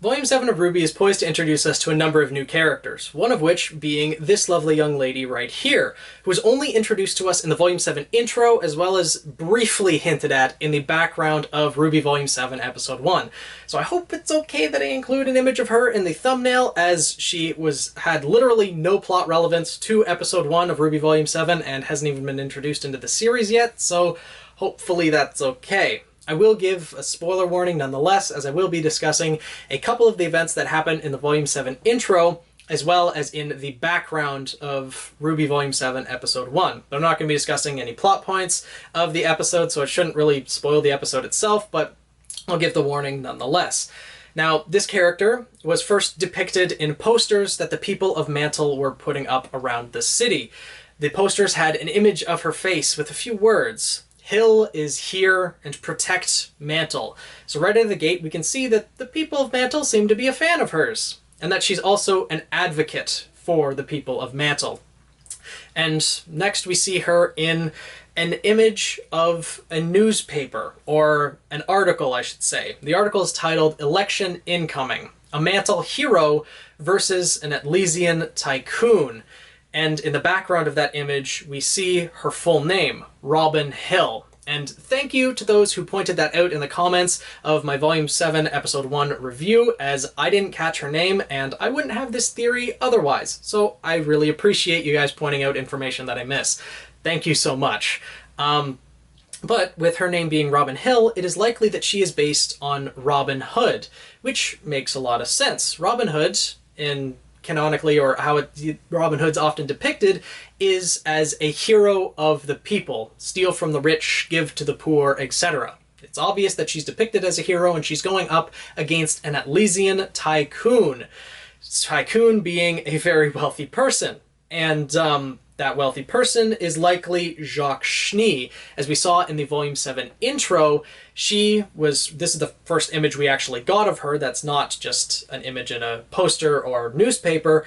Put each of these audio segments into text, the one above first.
Volume 7 of RWBY is poised to introduce us to a number of new characters, one of which being this lovely young lady right here, who was only introduced to us in the Volume 7 intro, as well as briefly hinted at in the background of RWBY Volume 7 Episode 1. So I hope it's okay that I include an image of her in the thumbnail, as she had literally no plot relevance to Episode 1 of RWBY Volume 7 and hasn't even been introduced into the series yet, so hopefully that's okay. I will give a spoiler warning nonetheless, as I will be discussing a couple of the events that happen in the Volume 7 intro, as well as in the background of RWBY Volume 7 Episode 1. But I'm not going to be discussing any plot points of the episode, so it shouldn't really spoil the episode itself, but I'll give the warning nonetheless. Now, this character was first depicted in posters that the people of Mantle were putting up around the city. The posters had an image of her face with a few words. Hill is here and protect Mantle. So right out of the gate, we can see that the people of Mantle seem to be a fan of hers, and that she's also an advocate for the people of Mantle. And next we see her in an image of a newspaper, or an article, I should say. The article is titled Election Incoming, a Mantle hero versus an Atlesian tycoon. And in the background of that image, we see her full name, Robin Hill. And thank you to those who pointed that out in the comments of my Volume 7 Episode 1 review, as I didn't catch her name, and I wouldn't have this theory otherwise. So I really appreciate you guys pointing out information that I miss. Thank you so much. But with her name being Robin Hill, it is likely that she is based on Robin Hood, which makes a lot of sense. Robin Hood, canonically, or how Robin Hood's often depicted, is as a hero of the people. Steal from the rich, give to the poor, etc. It's obvious that she's depicted as a hero, and she's going up against an Atlesian tycoon. Tycoon being a very wealthy person. And that wealthy person is likely Jacques Schnee. As we saw in the Volume 7 intro, this is the first image we actually got of her. That's not just an image in a poster or newspaper.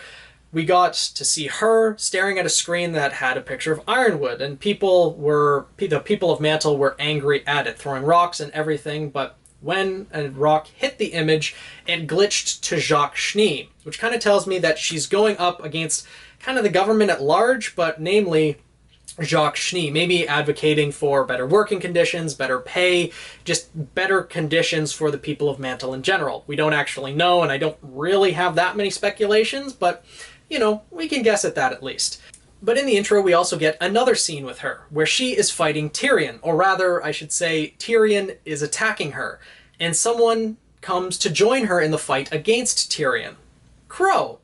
We got to see her staring at a screen that had a picture of Ironwood, and the people of Mantle were angry at it, throwing rocks and everything, but when a rock hit the image, it glitched to Jacques Schnee, which kind of tells me that she's going up against kind of the government at large, but namely Jacques Schnee, maybe advocating for better working conditions, better pay, just better conditions for the people of Mantle in general. We don't actually know, and I don't really have that many speculations, but, you know, we can guess at that at least. But in the intro, we also get another scene with her, where she is fighting Tyrion, or rather, I should say, Tyrion is attacking her, and someone comes to join her in the fight against Tyrion. Qrow.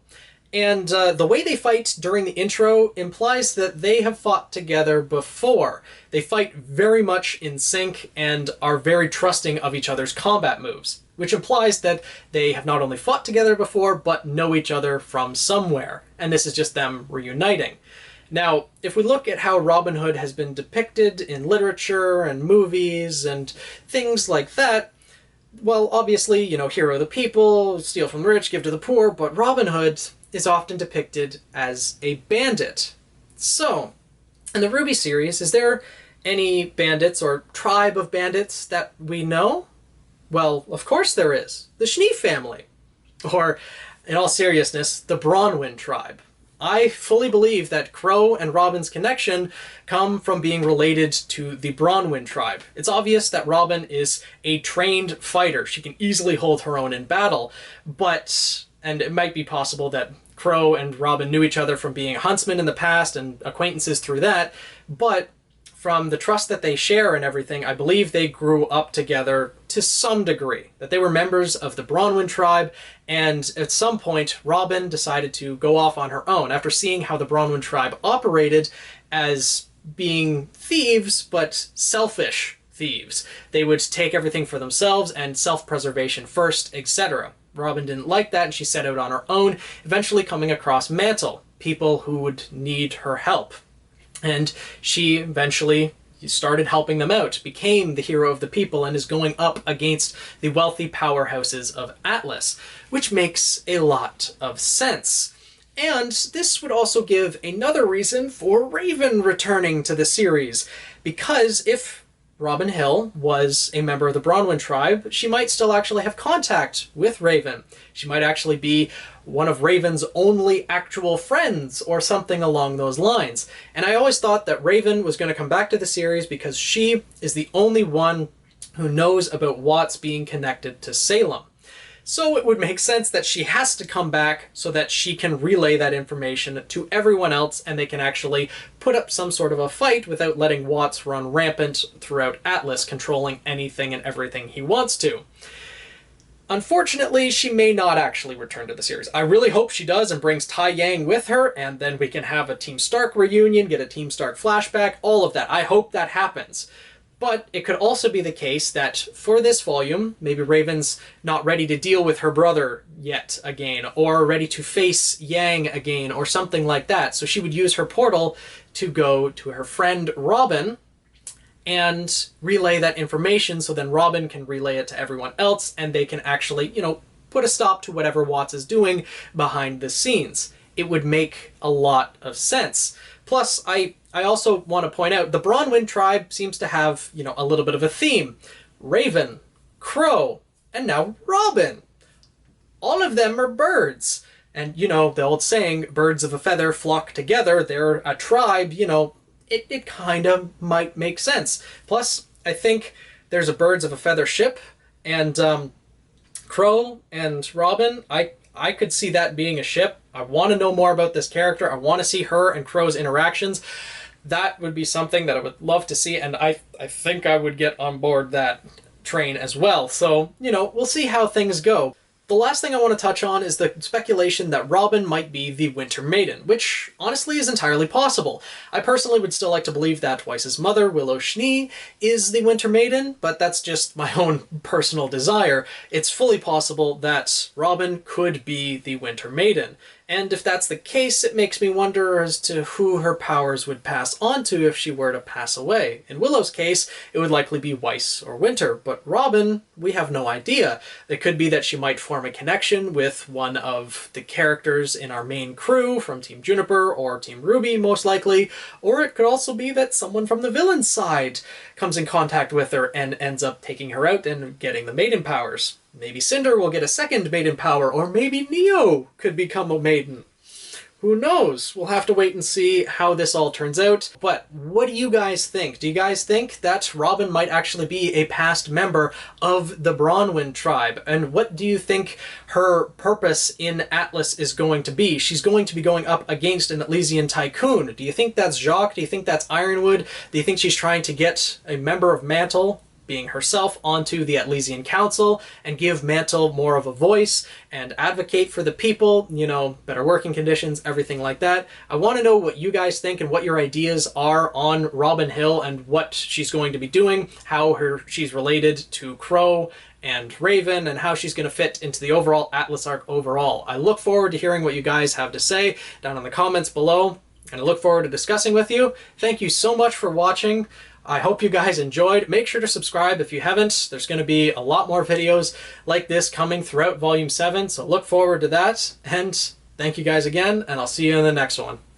And the way they fight during the intro implies that they have fought together before. They fight very much in sync and are very trusting of each other's combat moves, which implies that they have not only fought together before, but know each other from somewhere. And this is just them reuniting. Now, if we look at how Robin Hood has been depicted in literature and movies and things like that, well, obviously, you know, hero of the people, steal from the rich, give to the poor, but Robin Hood is often depicted as a bandit. So, in the RWBY series, is there any bandits or tribe of bandits that we know? Well, of course there is. The Schnee family. Or, in all seriousness, the Bronwyn tribe. I fully believe that Qrow and Robin's connection come from being related to the Bronwyn tribe. It's obvious that Robin is a trained fighter. She can easily hold her own in battle, and it might be possible that Qrow and Robin knew each other from being huntsmen in the past and acquaintances through that, but from the trust that they share and everything, I believe they grew up together to some degree, that they were members of the Bronwyn tribe, and at some point Robin decided to go off on her own after seeing how the Bronwyn tribe operated as being thieves, but selfish thieves. They would take everything for themselves and self-preservation first, etc. Robin didn't like that, and she set out on her own, eventually coming across Mantle, people who would need her help. And she eventually started helping them out, became the hero of the people, and is going up against the wealthy powerhouses of Atlas, which makes a lot of sense. And this would also give another reason for Raven returning to the series, because if Robin Hill was a member of the Bronwyn tribe, she might still actually have contact with Raven. She might actually be one of Raven's only actual friends or something along those lines. And I always thought that Raven was going to come back to the series because she is the only one who knows about Watts being connected to Salem. So it would make sense that she has to come back so that she can relay that information to everyone else and they can actually put up some sort of a fight without letting Watts run rampant throughout Atlas, controlling anything and everything he wants to. Unfortunately, she may not actually return to the series. I really hope she does and brings Tai Yang with her, and then we can have a Team Stark reunion, get a Team Stark flashback, all of that. I hope that happens. But it could also be the case that for this volume, maybe Raven's not ready to deal with her brother yet again, or ready to face Yang again, or something like that. So she would use her portal to go to her friend Robin and relay that information, so then Robin can relay it to everyone else, and they can actually, you know, put a stop to whatever Watts is doing behind the scenes. It would make a lot of sense. Plus, I also want to point out, the Bronwyn tribe seems to have, you know, a little bit of a theme. Raven, Qrow, and now Robin. All of them are birds. And, you know, the old saying, birds of a feather flock together, they're a tribe, you know, it kind of might make sense. Plus, I think there's a birds of a feather ship, and Qrow and Robin, I could see that being a ship. I want to know more about this character. I want to see her and Qrow's interactions. That would be something that I would love to see, and I think I would get on board that train as well. So, you know, we'll see how things go. The last thing I want to touch on is the speculation that Robin might be the Winter Maiden, which honestly is entirely possible. I personally would still like to believe that Weiss's mother, Willow Schnee, is the Winter Maiden, but that's just my own personal desire. It's fully possible that Robin could be the Winter Maiden. And if that's the case, it makes me wonder as to who her powers would pass on to if she were to pass away. In Willow's case, it would likely be Weiss or Winter, but Robin, we have no idea. It could be that she might form a connection with one of the characters in our main crew from Team Juniper or Team RWBY, most likely, or it could also be that someone from the villain's side comes in contact with her and ends up taking her out and getting the maiden powers. Maybe Cinder will get a second maiden power, or maybe Neo could become a maiden. Who knows? We'll have to wait and see how this all turns out. But what do you guys think? Do you guys think that Robin might actually be a past member of the Bronwyn tribe? And what do you think her purpose in Atlas is going to be? She's going to be going up against an Elysian tycoon. Do you think that's Jacques? Do you think that's Ironwood? Do you think she's trying to get a member of Mantle, being herself, onto the Atlesian Council and give Mantle more of a voice and advocate for the people, you know, better working conditions, everything like that? I want to know what you guys think and what your ideas are on Robin Hill and what she's going to be doing, how she's related to Qrow and Raven, and how she's going to fit into the overall Atlas arc overall. I look forward to hearing what you guys have to say down in the comments below, and I look forward to discussing with you. Thank you so much for watching. I hope you guys enjoyed. Make sure to subscribe if you haven't. There's going to be a lot more videos like this coming throughout Volume 7, so look forward to that. And thank you guys again, and I'll see you in the next one.